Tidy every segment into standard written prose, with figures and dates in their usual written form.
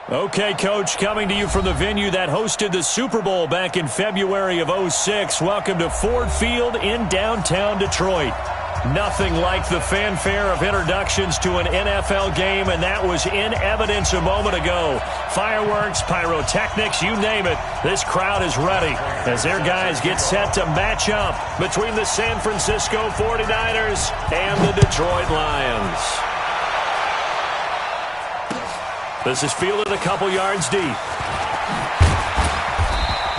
Okay, Coach, coming to you from the venue that hosted the Super Bowl back in February of '06. Welcome to Ford Field in downtown Detroit. Nothing like the fanfare of introductions to an NFL game, and that was in evidence a moment ago. Fireworks, pyrotechnics, you name it. This crowd is ready as their guys get set to match up between the San Francisco 49ers and the Detroit Lions. This is fielded a couple yards deep.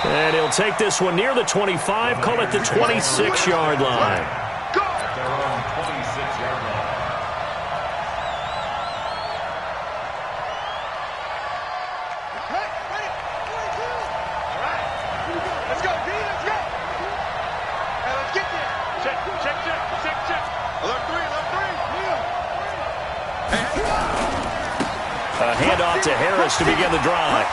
And he'll take this one near the 25, call it the 26-yard line. A handoff to Harris to begin the drive.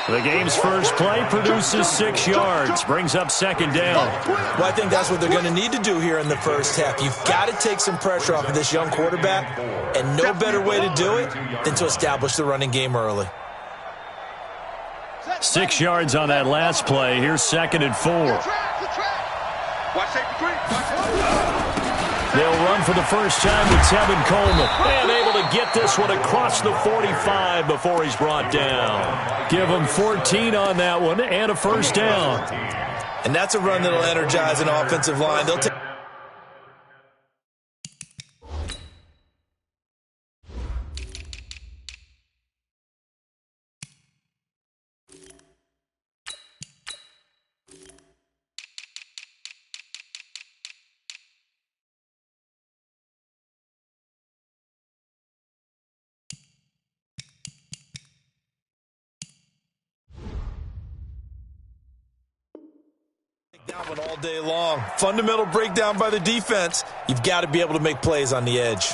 The game's first play produces 6 yards, brings up second down. Well, I think that's what they're going to need to do here in the first half. You've got to take some pressure off of this young quarterback, and no better way to do it than to establish the running game early. 6 yards on that last play. Here's 2nd and 4. They'll run for the first time with Tevin Coleman. And able to get this one across the 45 before he's brought down. Give him 14 on that one and a first down. And that's a run that'll energize an offensive line. They'll take... Down all day long. Fundamental breakdown by the defense. You've got to be able to make plays on the edge.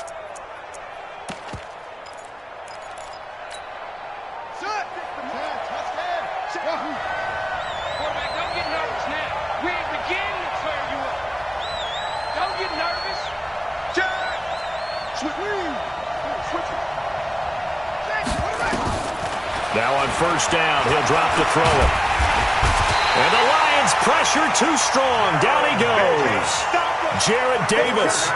Quarterback, don't get nervous now. We ain't beginning to clear you up. Don't get nervous. Now on first down, he'll drop to throw it. And the Lions pressure too strong. Down he goes. Jarrett Davis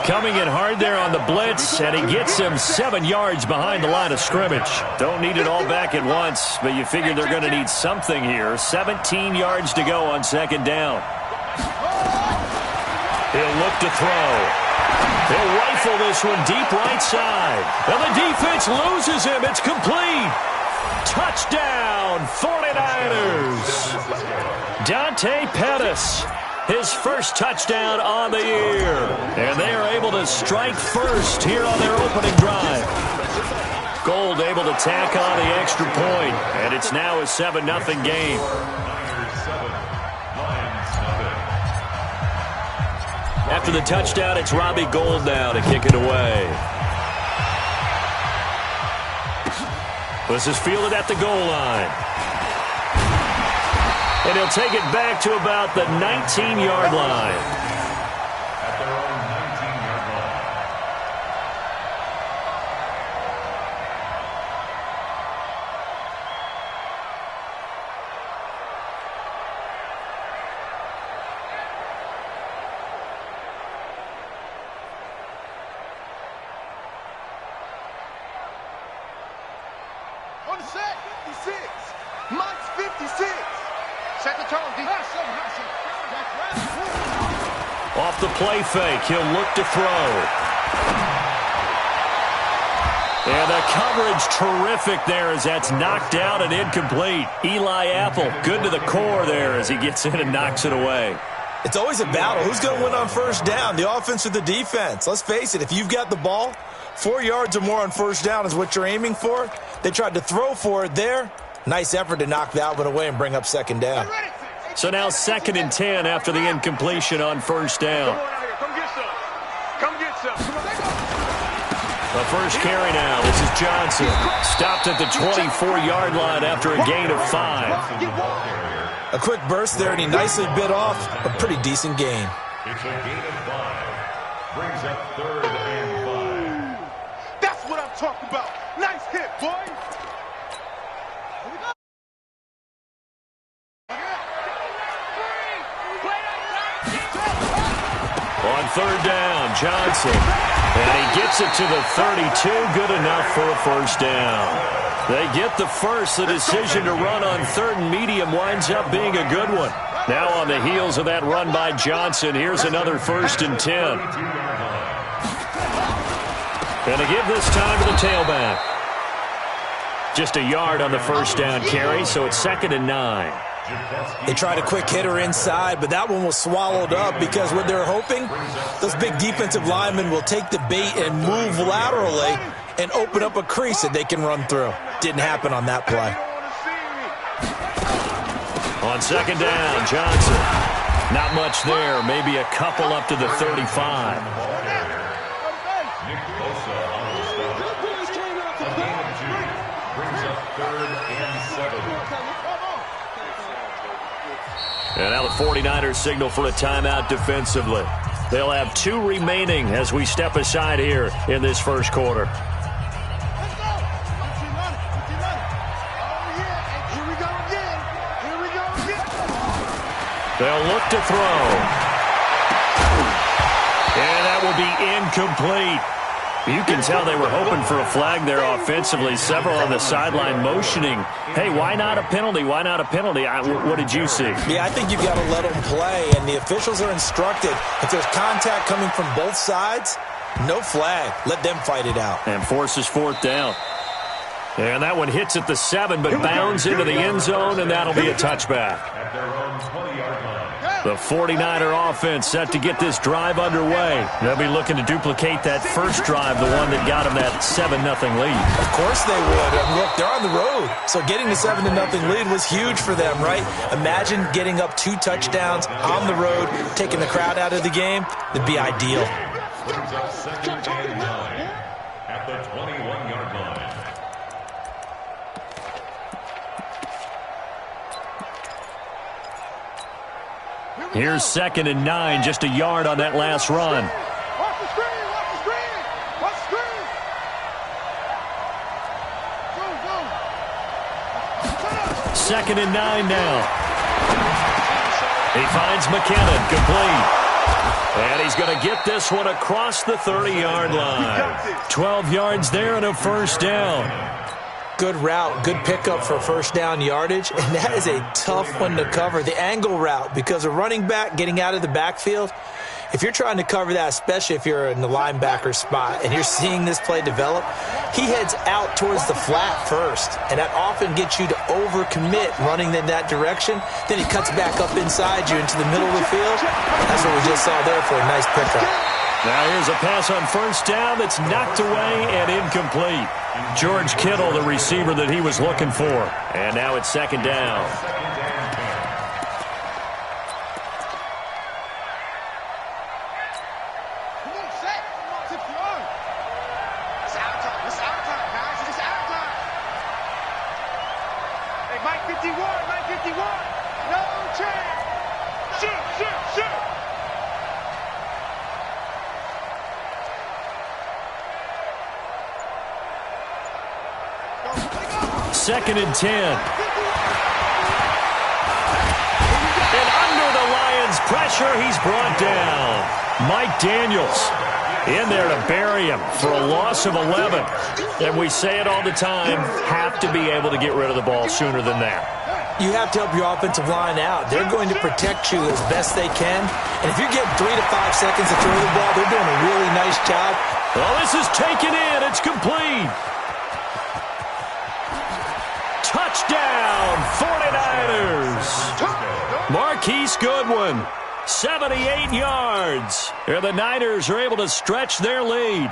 coming in hard there on the blitz, and he gets him 7 yards behind the line of scrimmage. Don't need it all back at once, but you figure they're going to need something here. 17 yards to go on second down. He'll look to throw. He'll rifle this one deep right side. And the defense loses him. It's complete. Touchdown, 49ers. Dante Pettis, his first touchdown on the year. And they are able to strike first here on their opening drive. Gold able to tack on the extra point, and it's now a 7-0 game. After the touchdown, it's Robbie Gould now to kick it away. This is fielded at the goal line. And he'll take it back to about the 19-yard line. At their own 19-yard line. On the set, 56. Mike's 56. Set the tone, Off the play fake, he'll look to throw. And the coverage terrific there as that's knocked down and incomplete. Eli Apple, good to the core there as he gets in and knocks it away. It's always a battle. Who's going to win on first down, the offense or the defense? Let's face it, if you've got the ball, 4 yards or more on first down is what you're aiming for. They tried to throw for it there. Nice effort to knock that one away and bring up second down. So now 2nd and 10 after the incompletion on first down. Come get some. Come get some. The first carry now. This is Johnson. Stopped at the 24-yard line after a gain of 5. A quick burst there, and he nicely bit off a pretty decent gain. It's a gain of 5. Brings up 3rd and 5. That's what I'm talking about. Now hit, boy. On third down, Johnson. And he gets it to the 32. Good enough for a first down. They get the first. The decision to run on third and medium winds up being a good one. Now on the heels of that run by Johnson, here's another 1st and 10. And to give this time to the tailback. Just a yard on the first down carry, so it's 2nd and 9. They tried a quick hitter inside, but that one was swallowed up because what they're hoping, those big defensive linemen will take the bait and move laterally and open up a crease that they can run through. Didn't happen on that play. On 2nd down, Johnson. Not much there. Maybe a couple up to the 35. And now the 49ers signal for a timeout defensively. They'll have 2 remaining as we step aside here in this first quarter. They'll look to throw. And that will be incomplete. You can tell they were hoping for a flag there offensively. Several on the sideline motioning, hey, why not a penalty? Why not a penalty? What did you see? Yeah, I think you've got to let them play, and the officials are instructed. If there's contact coming from both sides, no flag. Let them fight it out. And forces 4th down. And that one hits at the 7, but bounds into the end zone, and that'll be a touchback. At their own 20-yard line. The 49er offense set to get this drive underway. They'll be looking to duplicate that first drive, the one that got them that 7-0 lead. Of course they would. And look, they're on the road. So getting the 7-0 lead was huge for them, right? Imagine getting up 2 touchdowns on the road, taking the crowd out of the game. It'd be ideal. Brings up 2nd and 9 at the 21-yard line. Here's 2nd and 9, just a yard on that last run. Watch the screen, watch the screen, watch the screen. Go, go. 2nd and 9 now. He finds McKinnon, complete. And he's going to get this one across the 30-yard line. 12 yards there and a first down. Good route, good pickup for first down yardage, and that is a tough one to cover. The angle route, because a running back getting out of the backfield, if you're trying to cover that, especially if you're in the linebacker spot and you're seeing this play develop, he heads out towards the flat first, and that often gets you to overcommit running in that direction. Then he cuts back up inside you into the middle of the field. That's what we just saw there for a nice pickup. Now here's a pass on first down that's knocked away and incomplete. George Kittle, the receiver that he was looking for. And now it's 2nd down. Come on, set. It's on. It's out time. It's out time, guys. It's out time. Hey, Mike 51, Mike 51. No chance. Shoot, shoot, shoot. 2nd and 10. And under the Lions' pressure, he's brought down. Mike Daniels in there to bury him for a loss of 11. And we say it all the time, have to be able to get rid of the ball sooner than that. You have to help your offensive line out. They're going to protect you as best they can. And if you're getting 3 to 5 seconds to throw the ball, they're doing a really nice job. Well, this is taken in. It's complete. Touchdown, 49ers. Marquise Goodwin, 78 yards. And the Niners are able to stretch their lead.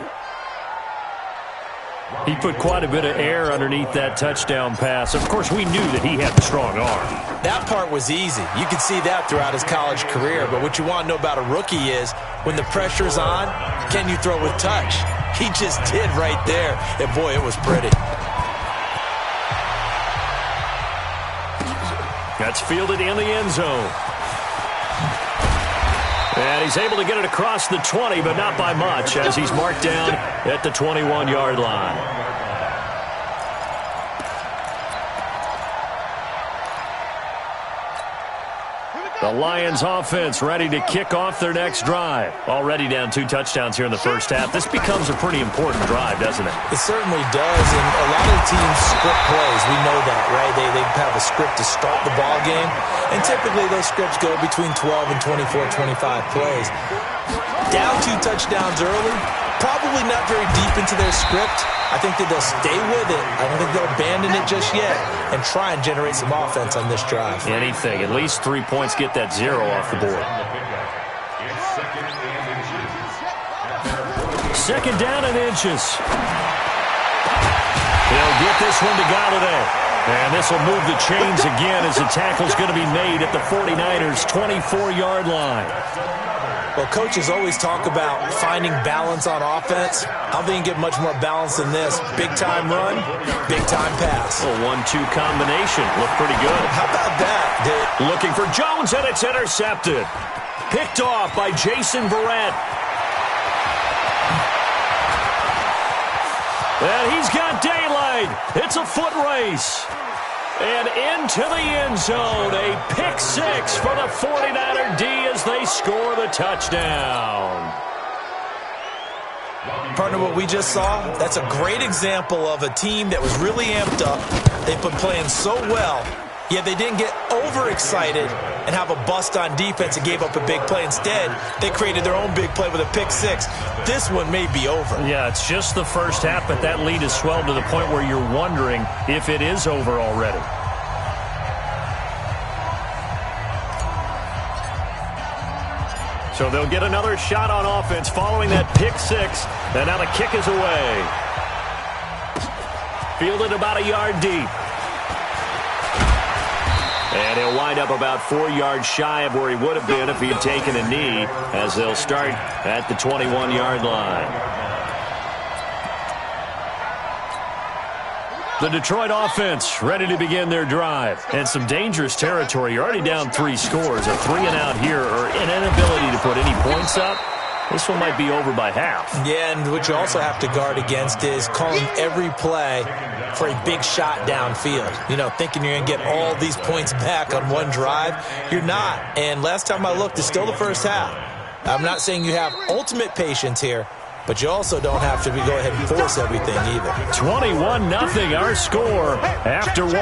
He put quite a bit of air underneath that touchdown pass. Of course, we knew that he had the strong arm. That part was easy. You could see that throughout his college career. But what you want to know about a rookie is when the pressure's on, can you throw with touch? He just did right there. And, boy, it was pretty. That's fielded in the end zone. And he's able to get it across the 20, but not by much, as he's marked down at the 21-yard line. The Lions offense ready to kick off their next drive. Already down 2 touchdowns here in the first half. This becomes a pretty important drive, doesn't it? It certainly does, and a lot of teams script plays. We know that, right? They have a script to start the ball game, and typically those scripts go between 12 and 24, 25 plays. Down 2 touchdowns early, probably not very deep into their script. I think that they'll stay with it. I don't think they'll abandon it just yet and try and generate some offense on this drive. Anything. At least 3 points, get that 0 off the board. Second down and inches. He'll get this one to Galladay. And this will move the chains again as the tackle's going to be made at the 49ers' 24-yard line. Well, coaches always talk about finding balance on offense. I don't think you get much more balance than this. Big-time run, big-time pass. A 1-2 combination. Looked pretty good. How about that? Looking for Jones, and it's intercepted. Picked off by Jason Verrett. And he's got daylight. It's a foot race. And into the end zone, a pick 6 for the 49er D as they score the touchdown. Partner, what we just saw, that's a great example of a team that was really amped up. They've been playing so well, yet they didn't get overexcited and have a bust on defense and gave up a big play. Instead, they created their own big play with a pick 6. This one may be over. Yeah, it's just the first half, but that lead has swelled to the point where you're wondering if it is over already. So they'll get another shot on offense following that pick 6. And now the kick is away. Fielded about a yard deep. And he'll wind up about 4 yards shy of where he would have been if he had taken a knee, as they'll start at the 21-yard line. The Detroit offense ready to begin their drive. And some dangerous territory. You're already down 3 scores. A 3-and-out here, or an inability to put any points up. This one might be over by half. Yeah, and what you also have to guard against is calling every play for a big shot downfield. You know, thinking you're going to get all these points back on one drive. You're not. And last time I looked, it's still the first half. I'm not saying you have ultimate patience here, but you also don't have to go ahead and force everything either. 21-0, our score after 1.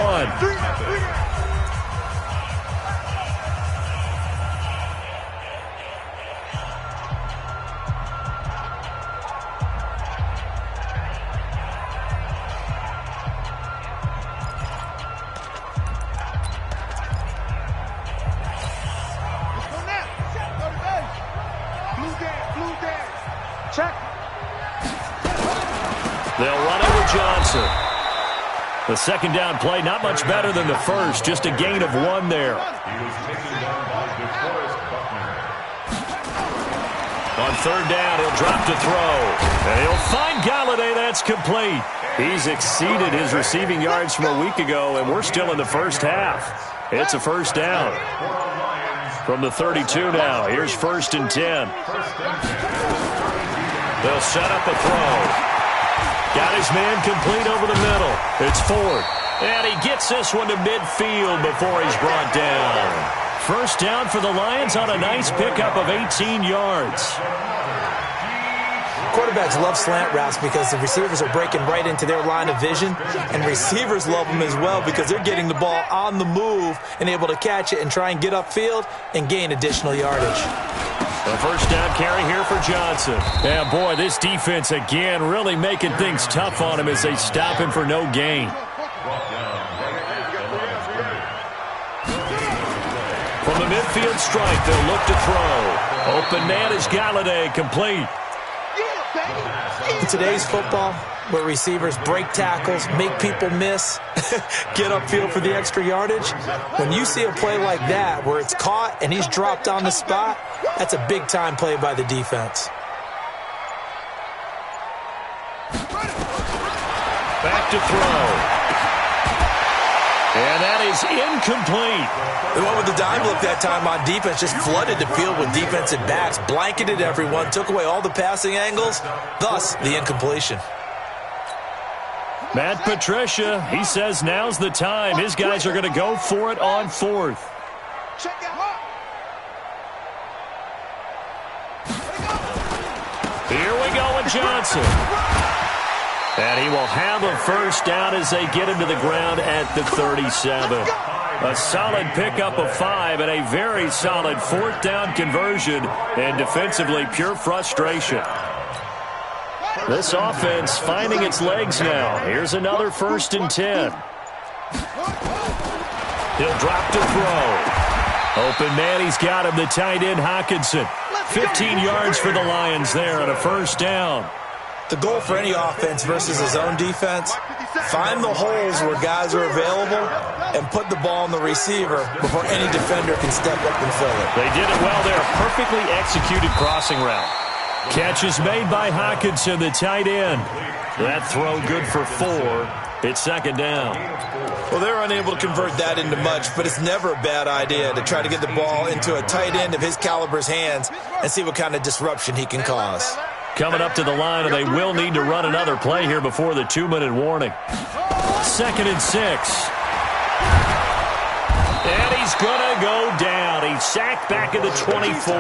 They'll run it with Johnson. The second down play, not much better than the first, just a gain of 1 there. On third down, he'll drop to throw. And he'll find Galladay. That's complete. He's exceeded his receiving yards from a week ago, and we're still in the first half. It's a first down. From the 32 now, here's 1st and 10. They'll set up a throw. Got his man complete over the middle. It's Ford. And he gets this one to midfield before he's brought down. First down for the Lions on a nice pickup of 18 yards. Quarterbacks love slant routes because the receivers are breaking right into their line of vision, and receivers love them as well because they're getting the ball on the move and able to catch it and try and get upfield and gain additional yardage. The first down carry here for Johnson. And boy, this defense again really making things tough on him as they stop him for no gain. From the midfield strike, they'll look to throw. Open man is Galladay, complete. In today's football, where receivers break tackles, make people miss, get upfield for the extra yardage, when you see a play like that where it's caught and he's dropped on the spot, that's a big-time play by the defense. Back to throw. And that is incomplete. The one with the dime look that time on defense just flooded the field with defensive backs, blanketed everyone, took away all the passing angles, thus the incompletion. Matt Patricia, he says now's the time. His guys are going to go for it on 4th. Here we go with Johnson. And he will have a first down as they get him to the ground at the 37. A solid pickup of 5 and a very solid 4th down conversion, and defensively pure frustration. This offense finding its legs now. Here's another 1st and 10. He'll drop to throw. Open man, he's got him, the tight end Hockenson. 15 yards for the Lions there on a first down. The goal for any offense versus his own defense, find the holes where guys are available and put the ball on the receiver before any defender can step up and fill it. They did it well there. Perfectly executed crossing route. Catch is made by Hockenson, the tight end. That throw good for 4. It's 2nd down. Well, they're unable to convert that into much, but it's never a bad idea to try to get the ball into a tight end of his caliber's hands and see what kind of disruption he can cause. Coming up to the line, and they will need to run another play here before the 2-minute warning. 2nd and 6. And he's going to go down. He's sacked back at the 24.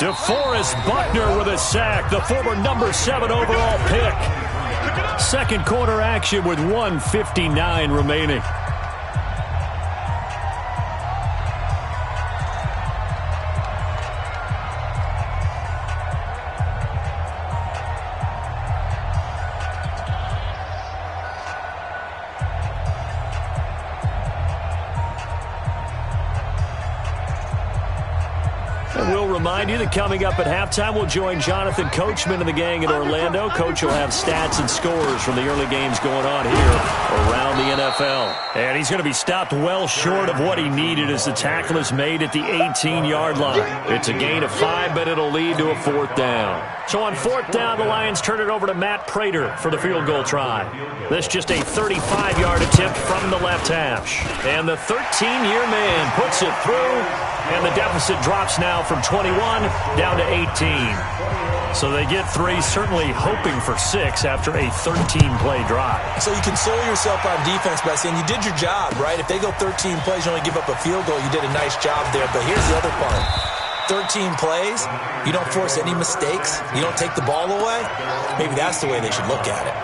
DeForest Buckner with a sack, the former number 7 overall pick. Second quarter action with 1:59 remaining. Remind you that coming up at halftime, we'll join Jonathan Coachman and the gang in Orlando. Coach will have stats and scores from the early games going on here around the NFL. And he's going to be stopped well short of what he needed as the tackle is made at the 18-yard line. It's a gain of 5, but it'll lead to a 4th down. So on 4th down, the Lions turn it over to Matt Prater for the field goal try. This just a 35-yard attempt from the left hash. And the 13-year man puts it through. And the deficit drops now from 21 down to 18. So they get 3, certainly hoping for 6 after a 13-play drive. So you console yourself on defense by saying you did your job, right? If they go 13 plays, you only give up a field goal, you did a nice job there. But here's the other part. 13 plays, you don't force any mistakes, you don't take the ball away. Maybe that's the way they should look at it.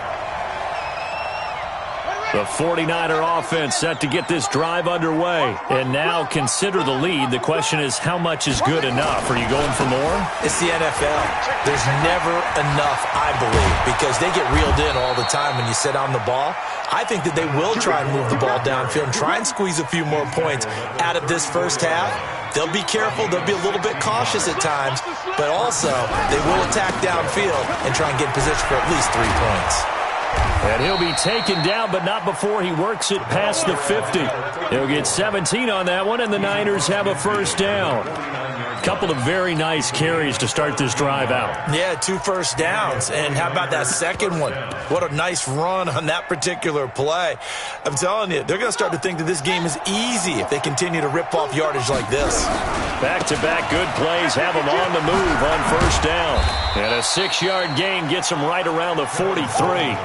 The 49er offense set to get this drive underway. And now consider the lead. The question is, how much is good enough? Are you going for more? It's the NFL. There's never enough, I believe, because they get reeled in all the time when you sit on the ball. I think that they will try and move the ball downfield and try and squeeze a few more points out of this first half. They'll be careful. They'll be a little bit cautious at times, but also they will attack downfield and try and get in position for at least 3 points. And he'll be taken down, but not before he works it past the 50. He'll get 17 on that one, and the Niners have a first down. Couple of very nice carries to start this drive out. Yeah, 2 first downs. And how about that second one? What a nice run on that particular play. I'm telling you, they're going to start to think that this game is easy if they continue to rip off yardage like this. Back-to-back good plays have them on the move on first down. And a 6-yard gain gets them right around the 43.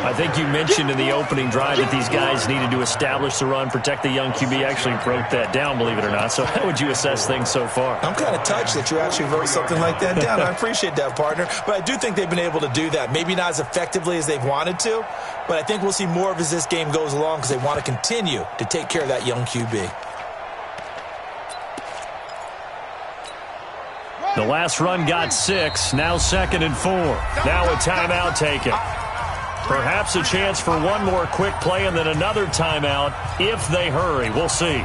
I think you mentioned in the opening drive that these guys needed to establish the run, protect the young QB. Actually broke that down, believe it or not. So how would you assess things so far? I'm kind of touched that you actually wrote something like that down. I appreciate that, partner. But I do think they've been able to do that. Maybe not as effectively as they've wanted to, but I think we'll see more of as this game goes along because they want to continue to take care of that young QB. The last run got 6, now 2nd and 4. Now a timeout taken. Perhaps a chance for one more quick play and then another timeout if they hurry. We'll see.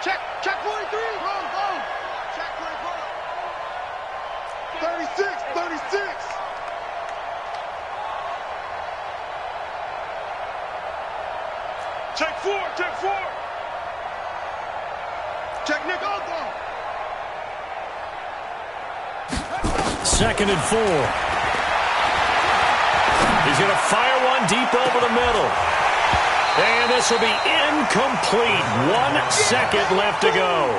Check 43. Go. Check 36. Check 4. Check Nick Oldham. 2nd and 4. He's going to fire one deep over the middle. And this will be incomplete. 1 second left to go.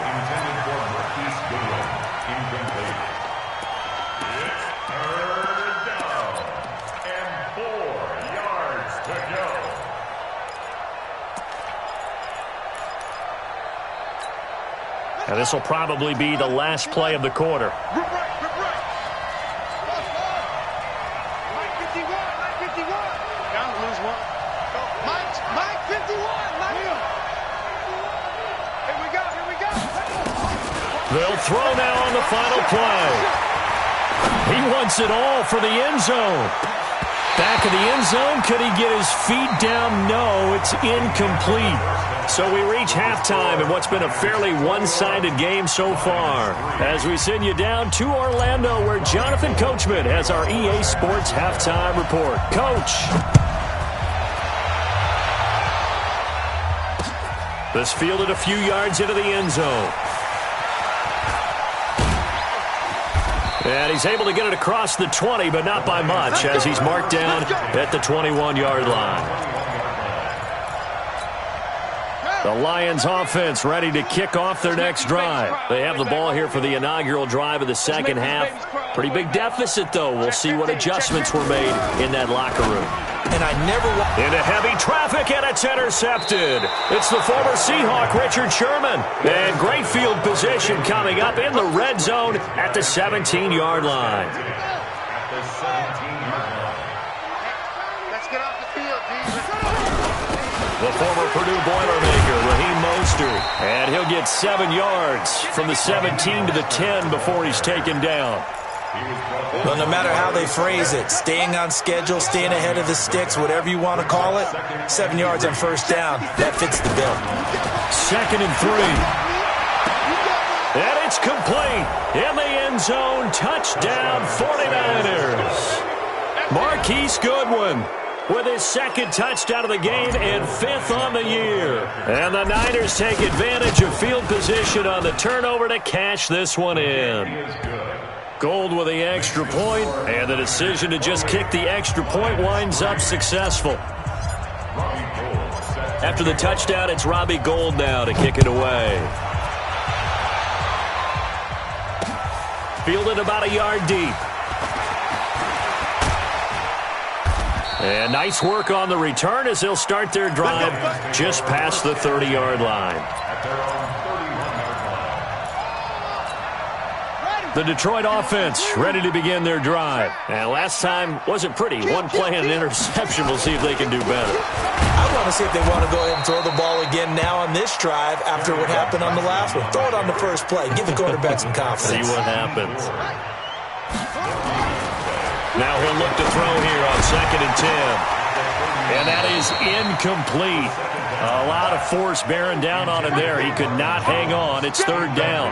And this will probably be the last play of the quarter. Mike 51. Down to lose one. Mike 51. Here we go. They'll throw now on the final play. He wants it all for the end zone. Back of the end zone. Could he get his feet down? No, it's incomplete. So we reach halftime in what's been a fairly one-sided game so far. As we send you down to Orlando, where Jonathan Coachman has our EA Sports halftime report. Coach. This fielded a few yards into the end zone. And he's able to get it across the 20, but not by much, as he's marked down at the 21-yard line. The Lions offense ready to kick off their next drive. They have the ball here for the inaugural drive of the second half. Pretty big deficit, though. We'll see what adjustments were made in that locker room. And I never into heavy traffic, and it's intercepted. It's the former Seahawk, Richard Sherman. And great field position coming up in the red zone at the 17-yard line. Let's get off the field, D. The former Purdue Boilermaker, Raheem Mostert. And he'll get 7 yards from the 17 to the 10 before he's taken down. Well, no matter how they phrase it, staying on schedule, staying ahead of the sticks, whatever you want to call it, 7 yards on first down, that fits the bill. 2nd and 3. And it's complete. In the end zone, touchdown 49ers. Marquise Goodwin with his 2nd touchdown of the game and 5th on the year. And the Niners take advantage of field position on the turnover to cash this one in. Gold with the extra point, and the decision to just kick the extra point winds up successful. After the touchdown, it's Robbie Gould now to kick it away. Fielded about a yard deep. And nice work on the return as they'll start their drive just past the 30-yard line. The Detroit offense ready to begin their drive. And last time wasn't pretty. One play and an interception. We'll see if they can do better. I want to see if they want to go ahead and throw the ball again now on this drive after what happened on the last one. Throw it on the first play. Give the quarterback some confidence. See what happens. Now he'll look to throw here on 2nd and 10. And that is incomplete. A lot of force bearing down on him there. He could not hang on. It's 3rd down.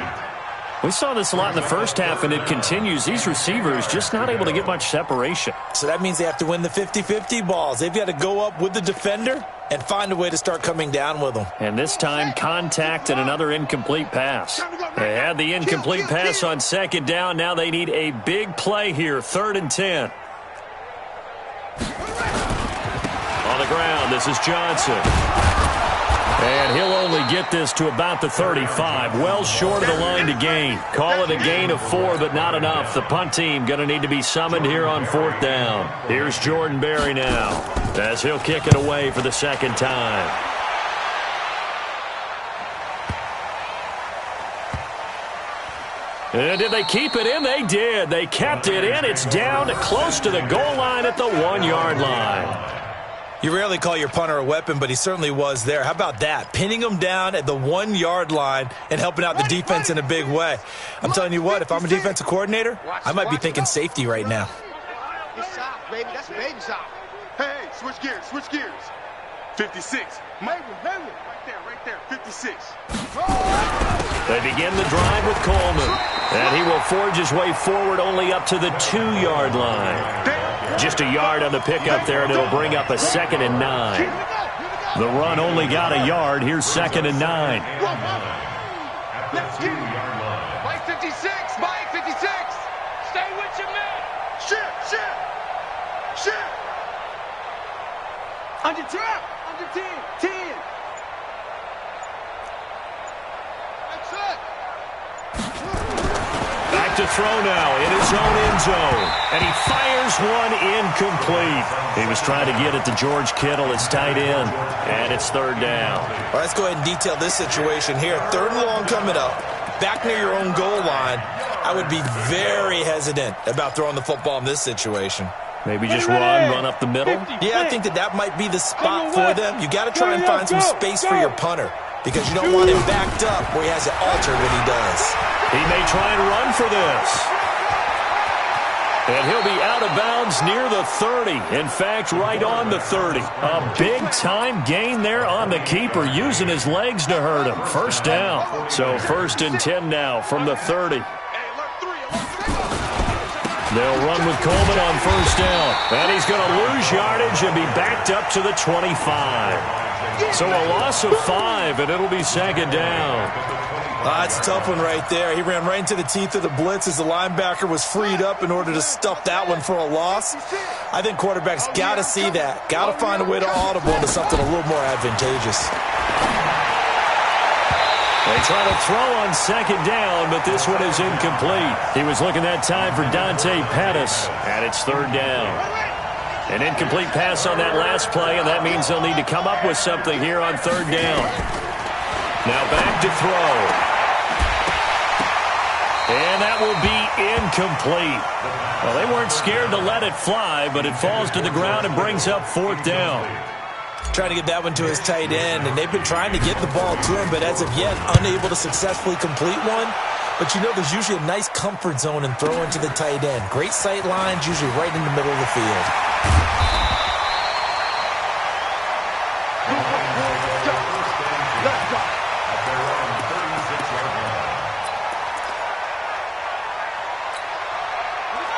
We saw this a lot in the first half, and it continues. These receivers just not able to get much separation. So that means they have to win the 50-50 balls. They've got to go up with the defender and find a way to start coming down with them. And this time, contact and another incomplete pass. They had the incomplete pass on 2nd down. Now they need a big play here, 3rd and 10. On the ground, this is Johnson. And he'll only get this to about the 35. Well short of the line to gain. Call it a gain of 4, but not enough. The punt team going to need to be summoned here on 4th down. Here's Jordan Berry now as he'll kick it away for the 2nd time. And did they keep it in? They did. They kept it in. It's down close to the goal line at the 1-yard line. You rarely call your punter a weapon, but he certainly was there. How about that? Pinning him down at the 1-yard line and helping out the defense in a big way. I'm telling you what, if I'm a defensive coordinator, I might be thinking safety right now. It's soft, baby. That's baby soft. Hey, switch gears. 56. Right there. 56. They begin the drive with Coleman. And he will forge his way forward only up to the 2-yard line. Just a yard on the pickup there, and it'll bring up a 2nd and 9. The run only got a yard. Here's 2nd and 9. Mike 56. Stay with your man. Shit. Under 10. That's it. Back to throw now in his own end zone. And he fires one incomplete. He was trying to get it to George Kittle. It's tight end. And it's 3rd down. Well, let's go ahead and detail this situation here. 3rd and long coming up. back near your own goal line, I would be very hesitant about throwing the football in this situation. Maybe just run up the middle? Yeah, I think that might be the spot for them. You got to try and find some space for your punter because you don't want him backed up where he has it altered when he does. He may try and run for this. And he'll be out of bounds near the 30. In fact, right on the 30. A big-time gain there on the keeper, using his legs to hurt him. First down. So 1st and 10 now from the 30. They'll run with Coleman on 1st down. And he's going to lose yardage and be backed up to the 25. So a loss of 5, and it'll be 2nd down. That's a tough one right there. He ran right into the teeth of the blitz as the linebacker was freed up in order to stuff that one for a loss. I think quarterbacks got to see that. Got to find a way to audible into something a little more advantageous. They try to throw on 2nd down, but this one is incomplete. He was looking that time for Dante Pettis, and it's 3rd down. An incomplete pass on that last play, and that means they'll need to come up with something here on 3rd down. Now back to throw. And that will be incomplete. Well, they weren't scared to let it fly, but it falls to the ground and brings up 4th down. Trying to get that one to his tight end, and they've been trying to get the ball to him, but as of yet, unable to successfully complete one. But you know there's usually a nice comfort zone in throwing to the tight end. Great sight lines, usually right in the middle of the field.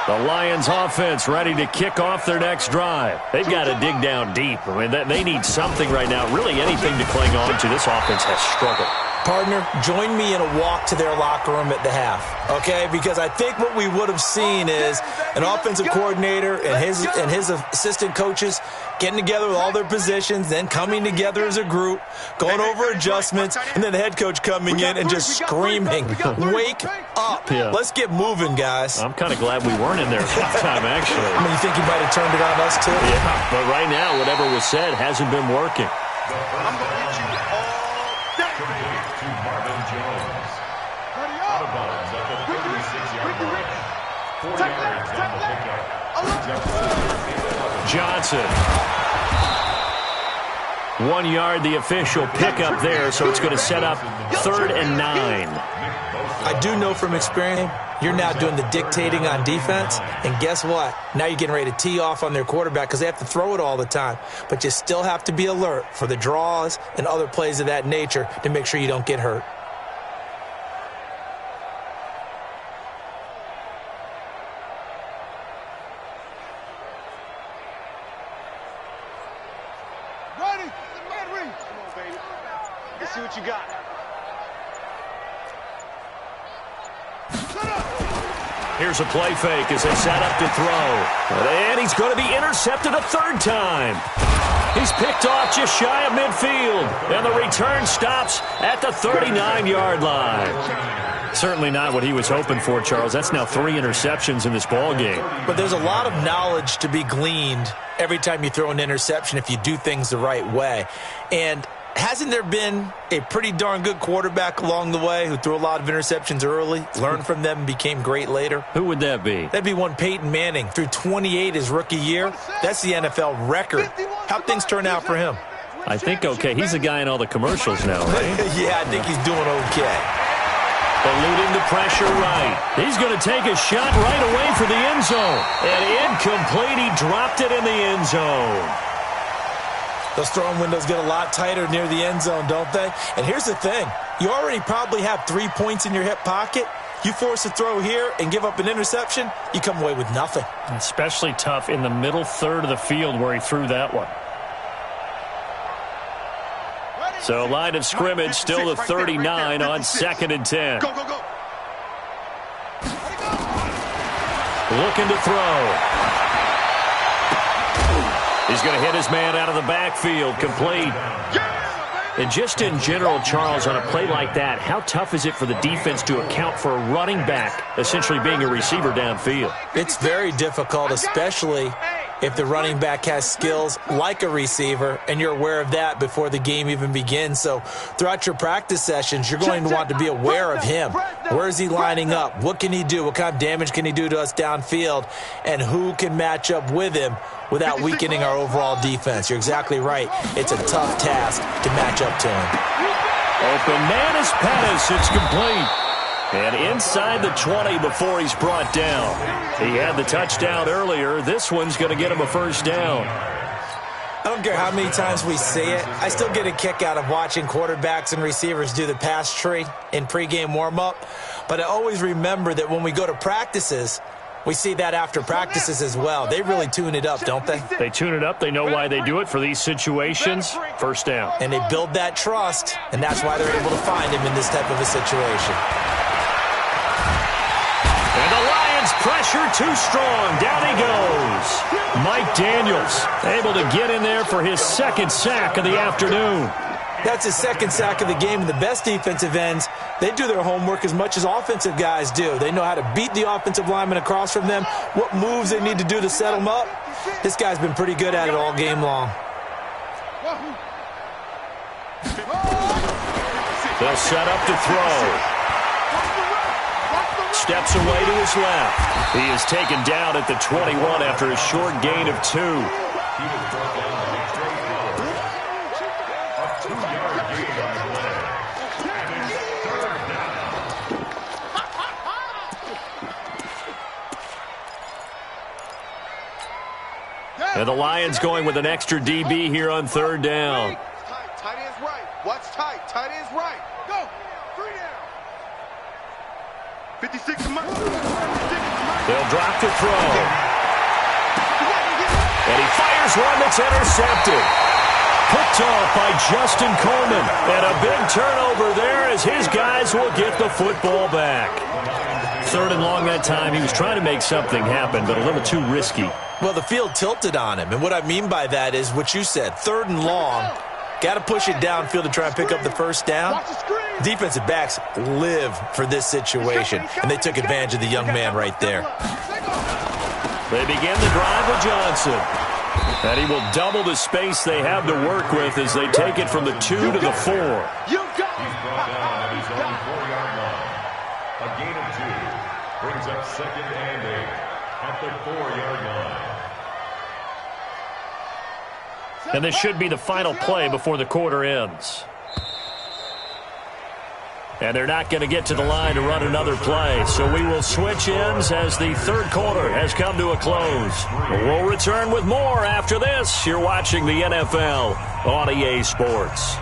The Lions offense ready to kick off their next drive. They've got to dig down deep. I mean, they need something right now, really anything to cling on to. This offense has struggled. Partner, join me in a walk to their locker room at the half, okay? Because I think what we would have seen is an offensive coordinator and his assistant coaches getting together with all their positions, then coming together as a group, going over adjustments, and then the head coach coming in and just screaming, wake up. Yeah. Let's get moving, guys. I'm kind of glad we weren't in there at halftime, actually. I mean, you think he might have turned it on us, too? Yeah, but right now, whatever was said hasn't been working. I'm going to hit you all day. To Marvin Jones. Out of bounds at the 36-yard line. 4 yards on the pickup. Johnson. 1 yard, the official pickup there, so it's going to set up 3rd and 9. I do know from experience, you're now doing the dictating on defense, and guess what? Now you're getting ready to tee off on their quarterback because they have to throw it all the time. But you still have to be alert for the draws and other plays of that nature to make sure you don't get hurt. Ready? Man read. Come on, baby. Let's see what you got. Here's a play fake as they set up to throw. And he's going to be intercepted a 3rd time. He's picked off just shy of midfield. And the return stops at the 39-yard line. Certainly not what he was hoping for, Charles. That's now 3 interceptions in this ball game. But there's a lot of knowledge to be gleaned every time you throw an interception if you do things the right way. And hasn't there been a pretty darn good quarterback along the way who threw a lot of interceptions early, learned from them, and became great later? Who would that be? That'd be one Peyton Manning. Threw 28 his rookie year. That's the NFL record. How'd things turn out for him? I think okay. He's a guy in all the commercials now, right? Yeah, I think he's doing okay. Eluding the pressure right. He's going to take a shot right away for the end zone. And incomplete. He dropped it in the end zone. Those throwing windows get a lot tighter near the end zone, don't they? And here's the thing. You already probably have 3 points in your hip pocket. You force a throw here and give up an interception, you come away with nothing. Especially tough in the middle third of the field where he threw that one. So line of scrimmage still the 39 on 2nd and 10. Go, go, go. Looking to throw. He's going to hit his man out of the backfield, complete. And just in general, Charles, on a play like that, how tough is it for the defense to account for a running back essentially being a receiver downfield? It's very difficult, especially if the running back has skills like a receiver, and you're aware of that before the game even begins. So throughout your practice sessions, you're going to want to be aware of him. Where is he lining up? What can he do? What kind of damage can he do to us downfield? And who can match up with him without weakening our overall defense? You're exactly right. It's a tough task to match up to him. Open man is Pettis. It's complete. And inside the 20 before he's brought down. He had the touchdown earlier. This one's going to get him a first down. I don't care how many times we see it. I still get a kick out of watching quarterbacks and receivers do the pass tree in pregame warm-up. But I always remember that when we go to practices, we see that after practices as well. They really tune it up, don't they? They tune it up. They know why they do it for these situations. First down. And they build that trust, and that's why they're able to find him in this type of a situation. And the Lions pressure too strong. Down he goes. Mike Daniels able to get in there for his second sack of the afternoon. That's his second sack of the game. And the best defensive ends, they do their homework as much as offensive guys do. They know how to beat the offensive lineman across from them, what moves they need to do to set them up. This guy's been pretty good at it all game long. They'll set up to throw. Steps away to his left. He is taken down at the 21 after a short gain of 2. And the Lions going with an extra DB here on third down. Tight end's right. Watch tight. Tight end's right. Go. 3 down. 56 months. They'll drop to throw. And he fires one that's intercepted. Picked off by Justin Coleman. And a big turnover there as his guys will get the football back. 3rd and long that time. He was trying to make something happen, but a little too risky. Well, the field tilted on him. And what I mean by that is what you said. 3rd and long. Got to push it downfield to try and pick up the first down. Defensive backs live for this situation, and they took advantage of the young man right there. They begin the drive with Johnson. And he will double the space they have to work with as they take it from the 2 to the 4. He's brought down at his own 4-yard line. A gain of 2 brings up 2nd and 8 at the 4-yard line. And this should be the final play before the quarter ends. And they're not going to get to the line to run another play. So we will switch ends as the 3rd quarter has come to a close. We'll return with more after this. You're watching the NFL on EA Sports.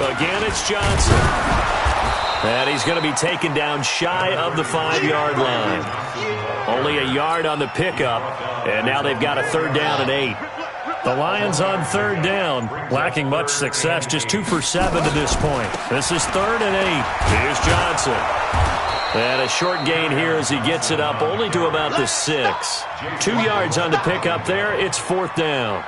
Again, it's Johnson. And he's going to be taken down shy of the 5-yard line. Only a yard on the pickup, and now they've got a 3rd down and 8. The Lions on 3rd down, lacking much success, just 2 for 7 to this point. This is 3rd and 8. Here's Johnson. And a short gain here as he gets it up only to about the 6. 2 yards on the pickup there. It's 4th down.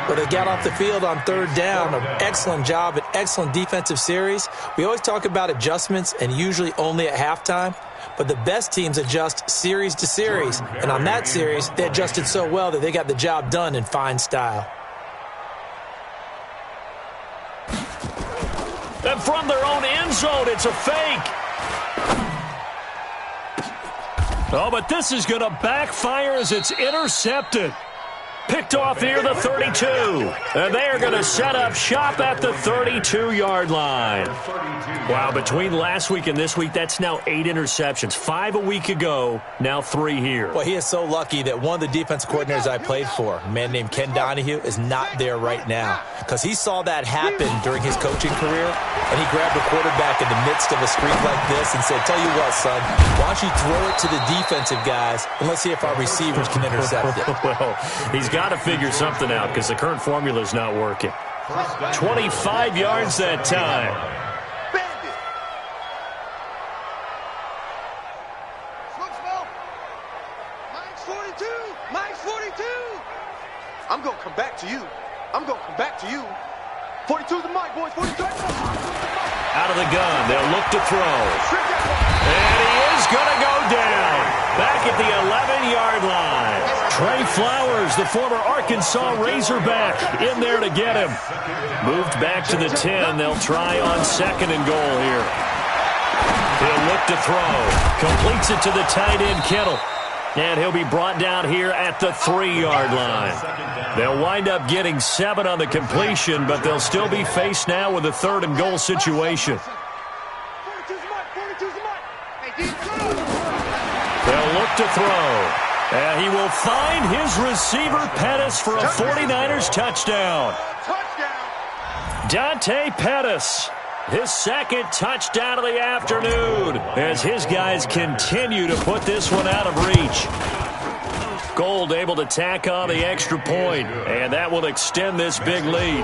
But they got off the field on 3rd down. An excellent job, an excellent defensive series. We always talk about adjustments and usually only at halftime. But the best teams adjust series to series. And on that series, they adjusted so well that they got the job done in fine style. And from their own end zone, it's a fake. Oh, but this is going to backfire as it's intercepted. Picked off near the 32. And they are going to set up shop at the 32-yard line. Wow, between last week and this week, that's now 8 interceptions. 5 a week ago, now 3 here. Well, he is so lucky that one of the defense coordinators I played for, a man named Ken Donahue, is not there right now. Because he saw that happen during his coaching career, and he grabbed a quarterback in the midst of a streak like this and said, tell you what, son, why don't you throw it to the defensive guys, and let's see if our receivers can intercept it. Well, he's got to figure something out because the current formula is not working. 25 yards that time. I'm going to come back to you. I'm going back to you. 42's the mic, boys. 42. Out of the gun, they'll look to throw. And he is going to go down. Back at the 11-yard line. Trey Flowers, the former Arkansas Razorback, in there to get him. Moved back to the 10. They'll try on second and goal here. He'll look to throw. Completes it to the tight end, Kittle. And he'll be brought down here at the 3-yard line. They'll wind up getting 7 on the completion, but they'll still be faced now with a 3rd and goal situation. They'll look to throw. And he will find his receiver, Pettis, for a 49ers touchdown. Dante Pettis, his 2nd touchdown of the afternoon, as his guys continue to put this one out of reach. Gold able to tack on the extra point, and that will extend this big lead.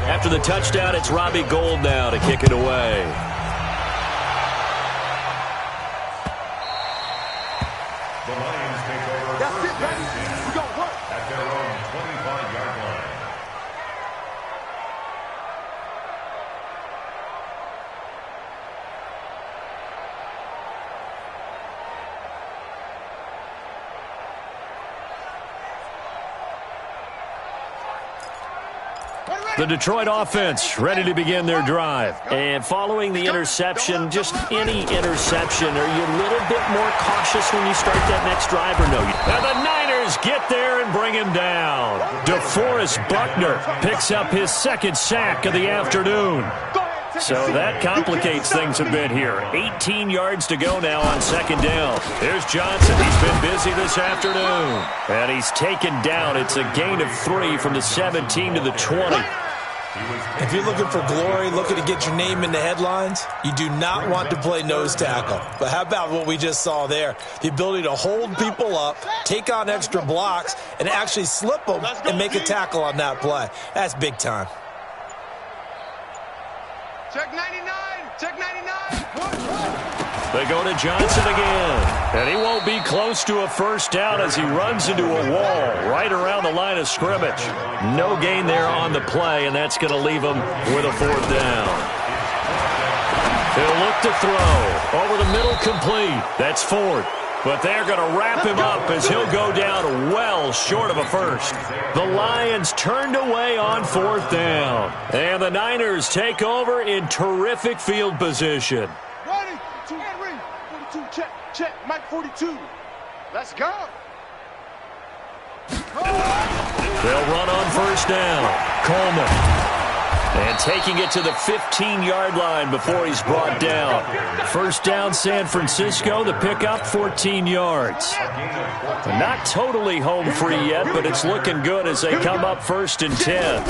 After the touchdown, it's Robbie Gould now to kick it away. The Lions take over. That's it, baby. We go work at their own 25-yard line. The Detroit offense ready to begin their drive. And following the interception, just any interception, are you a little bit more cautious when you start that next drive or no? And the Niners get there and bring him down. DeForest Buckner picks up his 2nd sack of the afternoon. So that complicates things a bit here. 18 yards to go now on 2nd down. Here's Johnson. He's been busy this afternoon. And he's taken down. It's a gain of 3 from the 17 to the 20. If you're looking for glory, looking to get your name in the headlines, you do not want to play nose tackle. But how about what we just saw there? The ability to hold people up, take on extra blocks, and actually slip them and make a tackle on that play. That's big time. Check 99. Check 99. They go to Johnson again. And he won't be close to a 1st down as he runs into a wall right around the line of scrimmage. No gain there on the play, and that's going to leave him with a 4th down. He'll look to throw. Over the middle, complete. That's 4th. But they're going to wrap him up as he'll go down well short of a 1st. The Lions turned away on 4th down. And the Niners take over in terrific field position. Ready? 42, check. Mike 42. Let's go. They'll run on 1st down. Coleman. And taking it to the 15-yard line before he's brought down. 1st down, San Francisco. The pickup, 14 yards. Not totally home free yet, but it's looking good as they come up 1st and 10.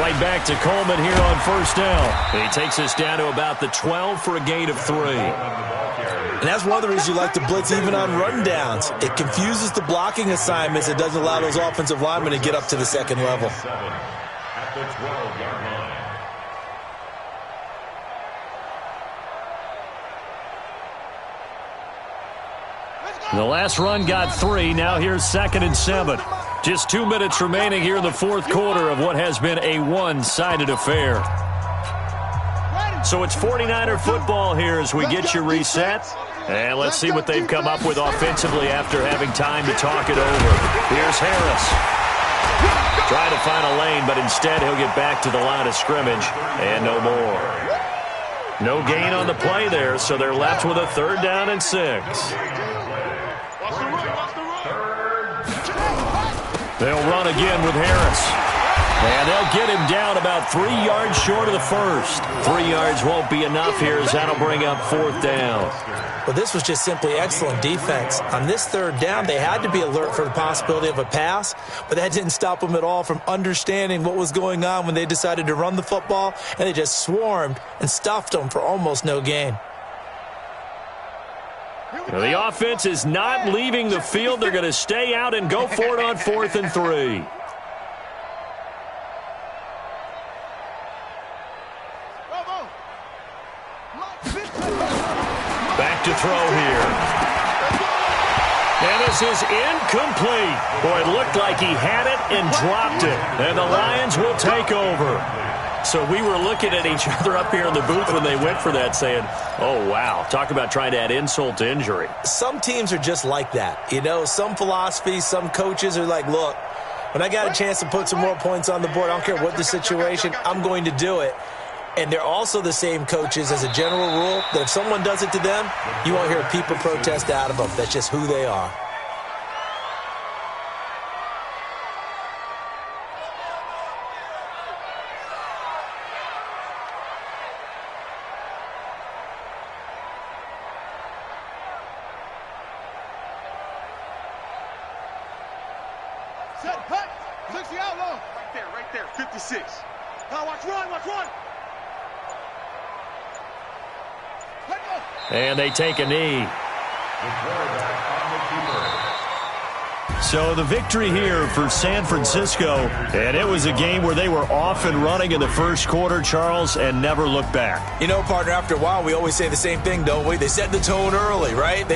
Right back to Coleman here on 1st down. He takes us down to about the 12 for a gain of 3. And that's one of the reasons you like to blitz even on rundowns. It confuses the blocking assignments. It doesn't allow those offensive linemen to get up to the 2nd level. At the 12-yard line. The last run got 3. Now here's 2nd and 7. Just 2 minutes remaining here in the 4th quarter of what has been a one-sided affair. So it's 49er football here as we get you reset. And let's see what they've come up with offensively after having time to talk it over. Here's Harris. Trying to find a lane, but instead he'll get back to the line of scrimmage and no more. No gain on the play there, so they're left with a 3rd down and 6. They'll run again with Harris. And they'll get him down about 3 yards short of the 1st. 3 yards won't be enough here as that'll bring up 4th down. Well, this was just simply excellent defense. On this 3rd down, they had to be alert for the possibility of a pass, but that didn't stop them at all from understanding what was going on when they decided to run the football, and they just swarmed and stuffed them for almost no gain. The offense is not leaving the field. They're going to stay out and go for it on 4th and 3. Back to throw here. And this is incomplete. Boy, it looked like he had it and dropped it. And the Lions will take over. So we were looking at each other up here in the booth when they went for that saying, oh, wow, talk about trying to add insult to injury. Some teams are just like that. You know, some philosophies, some coaches are like, look, when I got a chance to put some more points on the board, I don't care what the situation, I'm going to do it. And they're also the same coaches as a general rule that if someone does it to them, you won't hear a peep or protest out of them. That's just who they are. Set, hut, 60 outlaw. Right there, 56. Now watch run. And they take a knee. So the victory here for San Francisco, and it was a game where they were off and running in the first quarter, Charles, and never looked back. You know, partner, after a while, we always say the same thing, don't we? They set the tone early, right?